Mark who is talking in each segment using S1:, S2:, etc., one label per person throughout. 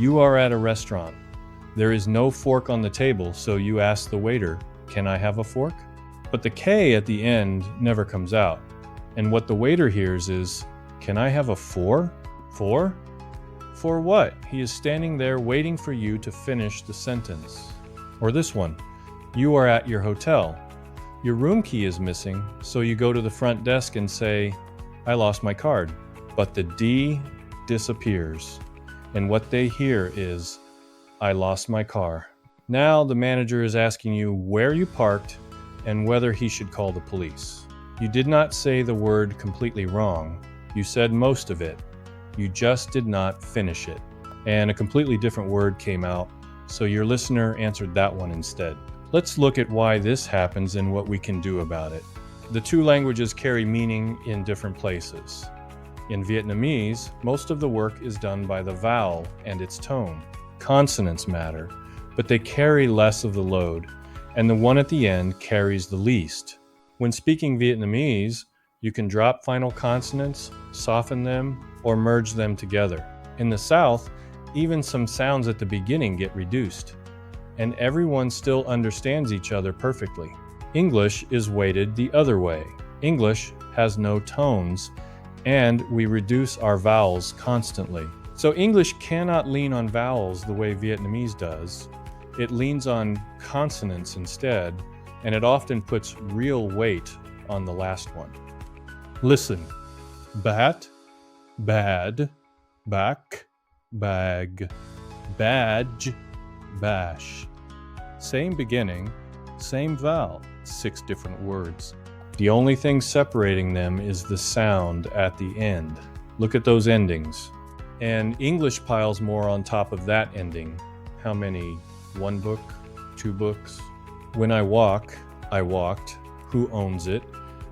S1: You are at a restaurant. There is no fork on the table, so you ask the waiter, "Can I have a fork?" But the K at the end never comes out. And what the waiter hears is, "Can I have a four?" For? For what? He is standing there waiting for you to finish the sentence. Or this one. You are at your hotel. Your room key is missing, so you go to the front desk and say, "I lost my card." But the D disappears. And what they hear is, "I lost my car." Now the manager is asking you where you parked and whether he should call the police. You did not say the word completely wrong. You said most of it. You just did not finish it. And a completely different word came out, so your listener answered that one instead. Let's look at why this happens and what we can do about it. The two languages carry meaning in different places. In Vietnamese, most of the work is done by the vowel and its tone. Consonants matter, but they carry less of the load, and the one at the end carries the least. When speaking Vietnamese, you can drop final consonants, soften them, or merge them together. In the South, even some sounds at the beginning get reduced, and everyone still understands each other perfectly. English is weighted the other way. English has no tones, and we reduce our vowels constantly. So English cannot lean on vowels the way Vietnamese does. It leans on consonants instead, and it often puts real weight on the last one. Listen. Bat, bad, back, bag, badge, bash. Same beginning, same vowel, 6 different words. The only thing separating them is the sound at the end. Look at those endings. And English piles more on top of that ending. How many? 1 book? 2 books? When I walk, I walked. Who owns it?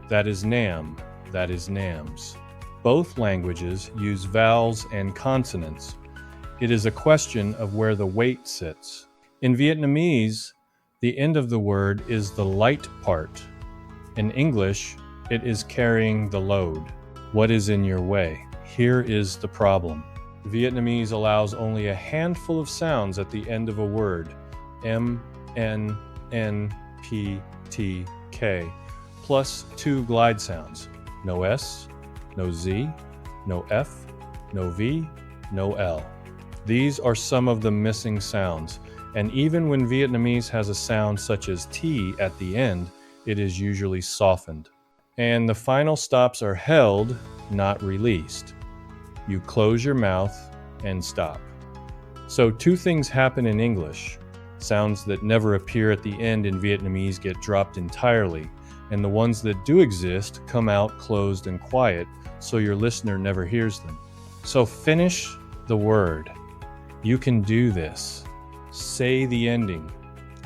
S1: That is Nam. That is Nams. Both languages use vowels and consonants. It is a question of where the weight sits. In Vietnamese, the end of the word is the light part. In English, it is carrying the load. What is in your way? Here is the problem. Vietnamese allows only a handful of sounds at the end of a word. M, N, N, P, T, K, plus 2 glide sounds. No S, no Z, no F, no V, no L. These are some of the missing sounds, and even when Vietnamese has a sound such as T at the end, it is usually softened. And the final stops are held, not released. You close your mouth and stop. So 2 things happen in English. Sounds that never appear at the end in Vietnamese get dropped entirely, and the ones that do exist come out closed and quiet, so your listener never hears them. So finish the word. You can do this. Say the ending.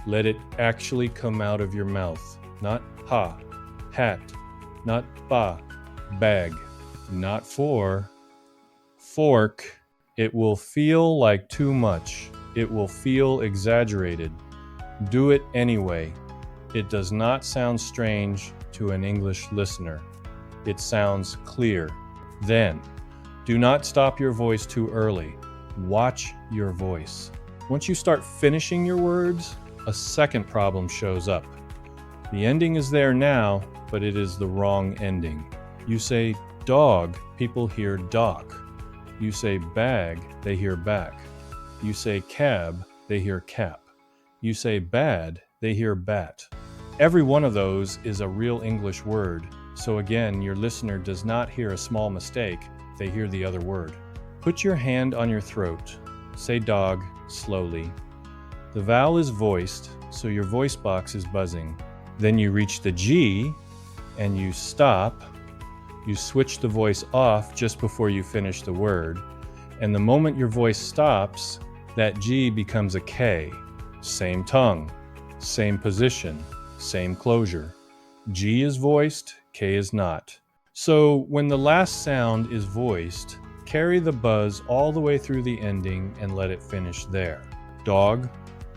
S1: Let it actually come out of your mouth. Not ha, hat, not ba, bag, not for, fork. It will feel like too much. It will feel exaggerated. Do it anyway. It does not sound strange to an English listener. It sounds clear. Then, do not stop your voice too early. Watch your voice. Once you start finishing your words, a second problem shows up. The ending is there now, but it is the wrong ending. You say dog, people hear dock. You say bag, they hear back. You say cab, they hear cap. You say bad, they hear bat. Every one of those is a real English word, so again, your listener does not hear a small mistake, they hear the other word. Put your hand on your throat. Say dog slowly. The vowel is voiced, so your voice box is buzzing. Then you reach the G, and you stop. You switch the voice off just before you finish the word, and the moment your voice stops, that G becomes a K. Same tongue, same position, same closure. G is voiced, K is not. So when the last sound is voiced, carry the buzz all the way through the ending and let it finish there. Dog,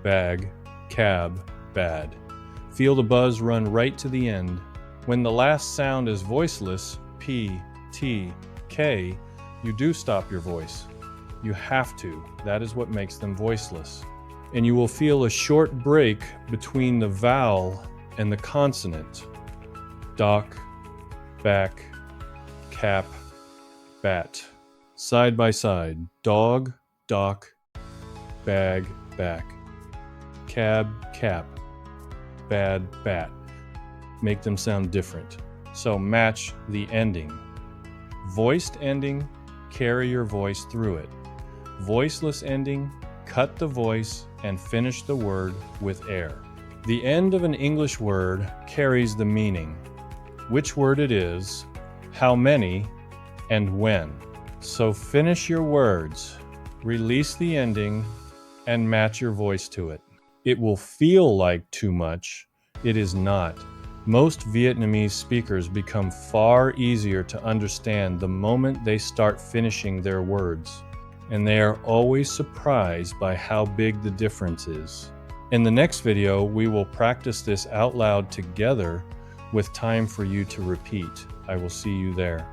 S1: bag, cab, bad. Feel the buzz run right to the end. When the last sound is voiceless, P, T, K, you do stop your voice. You have to. That is what makes them voiceless. And you will feel a short break between the vowel and the consonant. Dock, back, cap, bat. Side by side. Dog, dock, bag, back. Cab, cap. Bad, bat. Make them sound different. So match the ending. Voiced ending, carry your voice through it. Voiceless ending, cut the voice and finish the word with air. The end of an English word carries the meaning, which word it is, how many, and when. So finish your words, release the ending, and match your voice to it. It will feel like too much. It is not. Most Vietnamese speakers become far easier to understand the moment they start finishing their words, and they are always surprised by how big the difference is. In the next video, we will practice this out loud together with time for you to repeat. I will see you there.